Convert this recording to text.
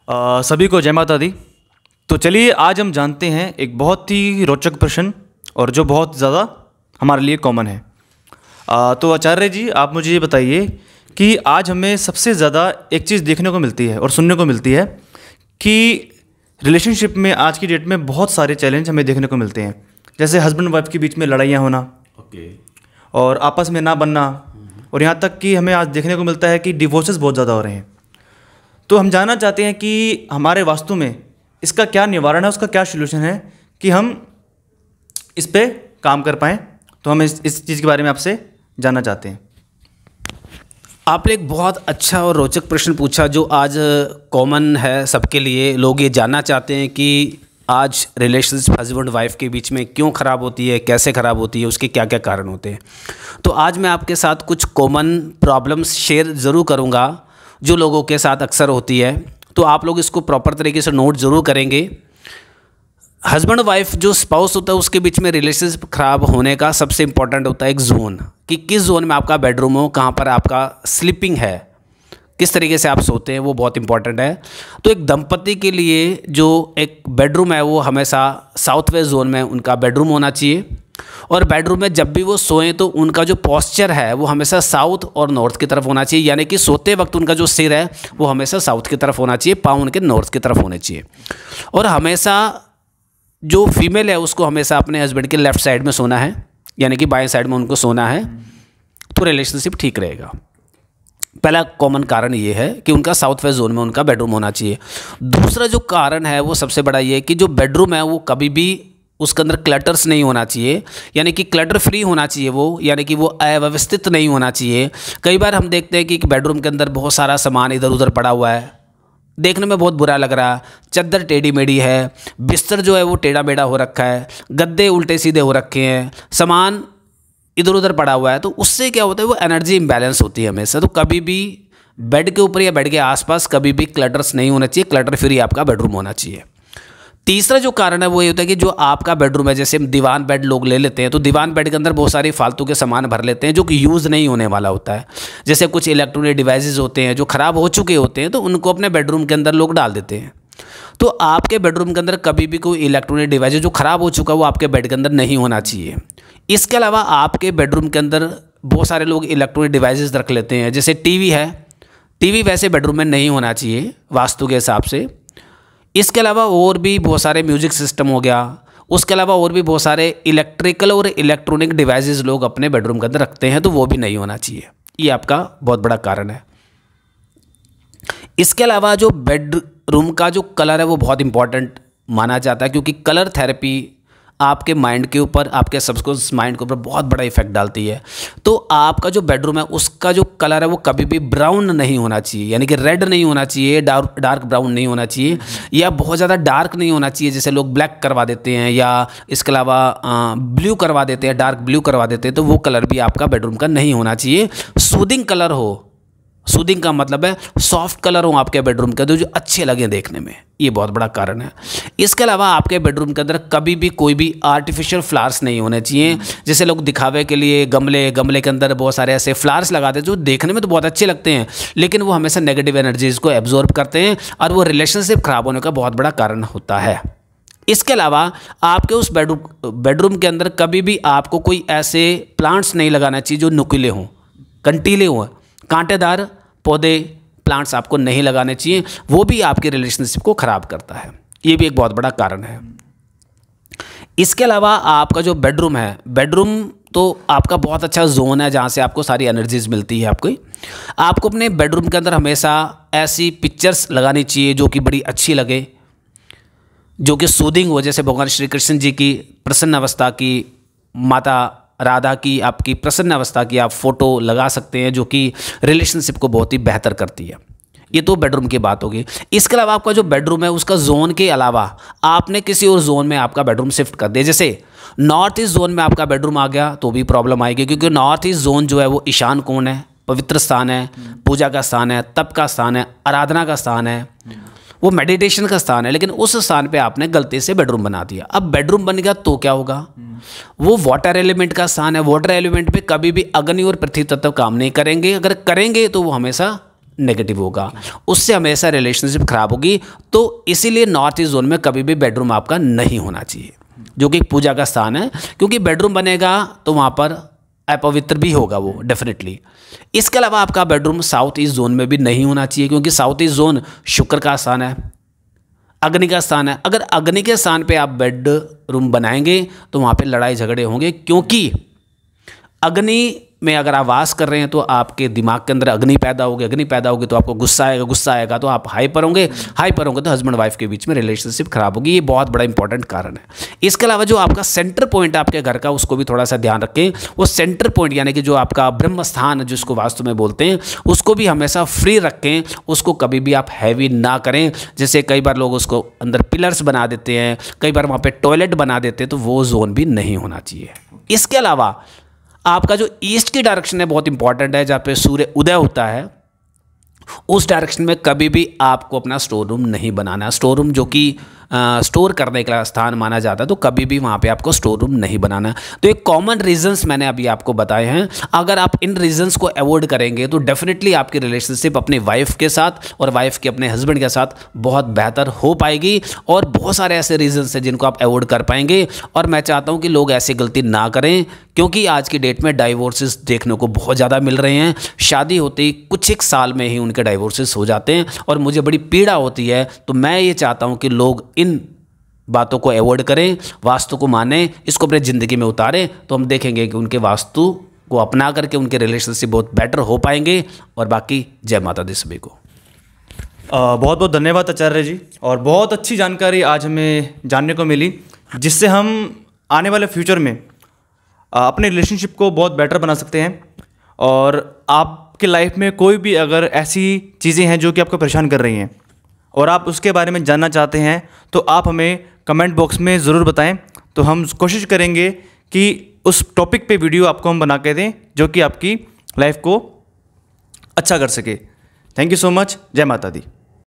सभी को जय माता दी। तो चलिए आज हम जानते हैं एक बहुत ही रोचक प्रश्न और जो बहुत ज़्यादा हमारे लिए कॉमन है। तो आचार्य जी आप मुझे ये बताइए कि आज हमें सबसे ज़्यादा एक चीज़ देखने को मिलती है और सुनने को मिलती है कि रिलेशनशिप में आज की डेट में बहुत सारे चैलेंज हमें देखने को मिलते हैं, जैसे हस्बैंड वाइफ के बीच में लड़ाइयाँ होना और आपस में ना बनना, और यहाँ तक कि हमें आज देखने को मिलता है कि डिवोर्सेस बहुत ज़्यादा हो रहे हैं। तो हम जानना चाहते हैं कि हमारे वास्तु में इसका क्या निवारण है, उसका क्या सलूशन है कि हम इस पे काम कर पाएँ। तो हम इस चीज़ के बारे में आपसे जानना चाहते हैं। आपने एक बहुत अच्छा और रोचक प्रश्न पूछा जो आज कॉमन है सबके लिए। लोग ये जानना चाहते हैं कि आज रिलेशनशिप हस्बैंड वाइफ के बीच में क्यों ख़राब होती है, कैसे ख़राब होती है, उसके क्या क्या कारण होते हैं। तो आज मैं आपके साथ कुछ कॉमन प्रॉब्लम्स शेयर ज़रूर करूँगा जो लोगों के साथ अक्सर होती है। तो आप लोग इसको प्रॉपर तरीके से नोट ज़रूर करेंगे। हस्बैंड वाइफ जो स्पाउस होता है उसके बीच में रिलेशनशिप ख़राब होने का सबसे इम्पॉर्टेंट होता है एक जोन, कि किस जोन में आपका बेडरूम हो, कहाँ पर आपका स्लीपिंग है, किस तरीके से आप सोते हैं, वो बहुत इंपॉर्टेंट है। तो एक दंपति के लिए जो एक बेडरूम है वो हमेशा साउथ वेस्ट जोन में उनका बेडरूम होना चाहिए, और बेडरूम में जब भी वो सोएं तो उनका जो पॉस्चर है वो हमेशा साउथ और नॉर्थ की तरफ होना चाहिए, यानी कि सोते वक्त उनका जो सिर है वो हमेशा साउथ की तरफ होना चाहिए, पाँव उनके नॉर्थ की तरफ होने चाहिए। और हमेशा जो फीमेल है उसको हमेशा अपने हस्बैंड के लेफ़्ट साइड में सोना है, यानी कि बाएं साइड में उनको सोना है, तो रिलेशनशिप ठीक रहेगा। पहला कॉमन कारण ये है कि उनका साउथ वेस्ट जोन में उनका बेडरूम होना चाहिए। दूसरा जो कारण है वो सबसे बड़ा ये है कि जो बेडरूम है वो कभी भी उसके अंदर क्लटर्स नहीं होना चाहिए, यानी कि क्लटर फ्री होना चाहिए वो, यानी कि वो अव्यवस्थित नहीं होना चाहिए। कई बार हम देखते हैं कि एक बेडरूम के अंदर बहुत सारा सामान इधर उधर पड़ा हुआ है, देखने में बहुत बुरा लग रहा है, चादर टेढ़ी मेढ़ी है, बिस्तर जो है वो टेढ़ा मेढ़ा हो रखा है, गद्दे उल्टे सीधे हो रखे हैं, सामान इधर उधर पड़ा हुआ है, तो उससे क्या होता है वो एनर्जी इम्बैलेंस होती है हमेशा। तो कभी भी बेड के ऊपर या बेड के आसपास कभी भी क्लटर्स नहीं होना चाहिए, क्लटर फ्री आपका बेडरूम होना चाहिए। तीसरा जो कारण है वो ये होता है कि जो आपका बेडरूम है, जैसे दीवान बेड लोग ले लेते हैं, तो दीवान बेड के अंदर बहुत सारी फालतू के सामान भर लेते हैं जो कि यूज़ नहीं होने वाला होता है। जैसे कुछ इलेक्ट्रॉनिक डिवाइसेस होते हैं जो ख़राब हो चुके होते हैं, तो उनको अपने बेडरूम के अंदर लोग डाल देते हैं। तो आपके बेडरूम के अंदर कभी भी कोई इलेक्ट्रॉनिक डिवाइस जो ख़राब हो चुका है वो आपके बेड के अंदर नहीं होना चाहिए। इसके अलावा आपके बेडरूम के अंदर बहुत सारे लोग इलेक्ट्रॉनिक डिवाइसेस रख लेते हैं, जैसे टीवी है, टीवी वैसे बेडरूम में नहीं होना चाहिए वास्तु के हिसाब से। इसके अलावा और भी बहुत सारे म्यूजिक सिस्टम हो गया, उसके अलावा और भी बहुत सारे इलेक्ट्रिकल और इलेक्ट्रॉनिक डिवाइसेस लोग अपने बेडरूम के अंदर रखते हैं, तो वो भी नहीं होना चाहिए। ये आपका बहुत बड़ा कारण है। इसके अलावा जो बेडरूम का जो कलर है वो बहुत इंपॉर्टेंट माना जाता है, क्योंकि कलर थेरेपी आपके माइंड के ऊपर, आपके सबकॉन्शियस माइंड के ऊपर बहुत बड़ा इफेक्ट डालती है। तो आपका जो बेडरूम है उसका जो कलर है वो कभी भी ब्राउन नहीं होना चाहिए, यानी कि रेड नहीं होना चाहिए, डार्क ब्राउन नहीं होना चाहिए, या बहुत ज़्यादा डार्क नहीं होना चाहिए, जैसे लोग ब्लैक करवा देते हैं या इसके अलावा ब्लू करवा देते हैं, डार्क ब्लू करवा देते हैं, तो वो कलर भी आपका बेडरूम का नहीं होना चाहिए। सूदिंग कलर हो, सूदिंग का मतलब है सॉफ्ट कलर हो आपके बेडरूम के अंदर जो अच्छे लगे देखने में, ये बहुत बड़ा कारण है। इसके अलावा आपके बेडरूम के अंदर कभी भी कोई भी आर्टिफिशियल फ्लावर्स नहीं होने चाहिए, जैसे लोग दिखावे के लिए गमले के अंदर बहुत सारे ऐसे फ्लावर्स लगाते हैं जो देखने में तो बहुत अच्छे लगते हैं, लेकिन वो हमेशा नेगेटिव एनर्जीज को एब्जॉर्ब करते हैं और वो रिलेशनशिप खराब होने का बहुत बड़ा कारण होता है। इसके अलावा आपके उस बेडरूम के अंदर कभी भी आपको कोई ऐसे प्लांट्स नहीं लगाना चाहिए जो नुकीले हों, कंटीले हों, कांटेदार पौधे प्लांट्स आपको नहीं लगाने चाहिए, वो भी आपके रिलेशनशिप को ख़राब करता है। ये भी एक बहुत बड़ा कारण है। इसके अलावा आपका जो बेडरूम है, बेडरूम तो आपका बहुत अच्छा जोन है जहाँ से आपको सारी एनर्जीज मिलती है। आपको अपने बेडरूम के अंदर हमेशा ऐसी पिक्चर्स लगानी चाहिए जो कि बड़ी अच्छी लगे, जो कि सूदिंग हो, जैसे भगवान श्री कृष्ण जी की प्रसन्न अवस्था की, माता राधा की आपकी प्रसन्न अवस्था की आप फ़ोटो लगा सकते हैं, जो कि रिलेशनशिप को बहुत ही बेहतर करती है। ये तो बेडरूम की बात होगी। इसके अलावा आपका जो बेडरूम है उसका जोन के अलावा आपने किसी और जोन में आपका बेडरूम शिफ्ट कर दिया, जैसे नॉर्थ ईस्ट जोन में आपका बेडरूम आ गया तो भी प्रॉब्लम आएगी, क्योंकि नॉर्थ ईस्ट जोन जो है वो ईशान कोण है, पवित्र स्थान है, पूजा का स्थान है, तप का स्थान है, आराधना का स्थान है, वो मेडिटेशन का स्थान है, लेकिन उस स्थान पे आपने गलती से बेडरूम बना दिया। अब बेडरूम बन गया तो क्या होगा, वो वाटर एलिमेंट का स्थान है, वाटर एलिमेंट पे कभी भी अग्नि और पृथ्वी तत्व काम नहीं करेंगे, अगर करेंगे तो वो हमेशा नेगेटिव होगा, उससे हमेशा रिलेशनशिप खराब होगी। तो इसीलिए नॉर्थ ईस्ट जोन में कभी भी बेडरूम आपका नहीं होना चाहिए, जो कि एक पूजा का स्थान है, क्योंकि बेडरूम बनेगा तो वहाँ पर अपवित्र भी होगा वो डेफिनेटली। इसके अलावा आपका बेडरूम साउथ ईस्ट जोन में भी नहीं होना चाहिए, क्योंकि साउथ ईस्ट जोन शुक्र का स्थान है, अग्नि का स्थान है। अगर अग्नि के स्थान पे आप बेडरूम बनाएंगे तो वहाँ पे लड़ाई झगड़े होंगे, क्योंकि अग्नि में अगर आप वास कर रहे हैं तो आपके दिमाग के अंदर अग्नि पैदा होगी, अग्नि पैदा होगी तो आपको गुस्सा आएगा तो आप हाइपर होंगे तो हस्बैंड वाइफ के बीच में रिलेशनशिप खराब होगी। ये बहुत बड़ा इंपॉर्टेंट कारण है। इसके अलावा जो आपका सेंटर पॉइंट है आपके घर का, उसको भी थोड़ा सा ध्यान रखें। वो सेंटर पॉइंट यानी कि जो आपका ब्रह्म स्थान जिसको वास्तु में बोलते हैं, उसको भी हमेशा फ्री रखें, उसको कभी भी आप हैवी ना करें। जैसे कई बार लोग उसको अंदर पिलर्स बना देते हैं, कई बार वहाँ पर टॉयलेट बना देते हैं, तो वो जोन भी नहीं होना चाहिए। इसके अलावा आपका जो ईस्ट की डायरेक्शन है बहुत इंपॉर्टेंट है, जहाँ पे सूर्य उदय होता है, उस डायरेक्शन में कभी भी आपको अपना स्टोर रूम नहीं बनाना है। स्टोर रूम जो कि स्टोर करने का स्थान माना जाता है, तो कभी भी वहाँ पे आपको स्टोर रूम नहीं बनाना है। तो ये कॉमन रीजंस मैंने अभी आपको बताए हैं। अगर आप इन रीजंस को अवॉइड करेंगे तो डेफिनेटली आपकी रिलेशनशिप अपनी वाइफ के साथ और वाइफ के अपने हस्बैंड के साथ बहुत बेहतर हो पाएगी। और बहुत सारे ऐसे रीजंस हैं जिनको आप अवॉइड कर पाएंगे। और मैं चाहता हूँ कि लोग ऐसी गलती ना करें, क्योंकि आज की डेट में डाइवोर्सेस देखने को बहुत ज़्यादा मिल रहे हैं। शादी होते ही कुछ एक साल में ही उनके डाइवोर्सेस हो जाते हैं और मुझे बड़ी पीड़ा होती है। तो मैं ये चाहता हूँ कि लोग इन बातों को अवॉइड करें, वास्तु को मानें, इसको अपनी ज़िंदगी में उतारें, तो हम देखेंगे कि उनके वास्तु को अपना करके उनके रिलेशनशिप बहुत बेटर हो पाएंगे। और बाकी जय माता दी सभी को। बहुत बहुत धन्यवाद आचार्य जी, और बहुत अच्छी जानकारी आज हमें जानने को मिली, जिससे हम आने वाले फ्यूचर में अपने रिलेशनशिप को बहुत बेटर बना सकते हैं। और आपके लाइफ में कोई भी अगर ऐसी चीज़ें हैं जो कि आपको परेशान कर रही हैं और आप उसके बारे में जानना चाहते हैं, तो आप हमें कमेंट बॉक्स में ज़रूर बताएं। तो हम कोशिश करेंगे कि उस टॉपिक पे वीडियो आपको हम बना के दें जो कि आपकी लाइफ को अच्छा कर सके। Thank you so much. जय माता दी।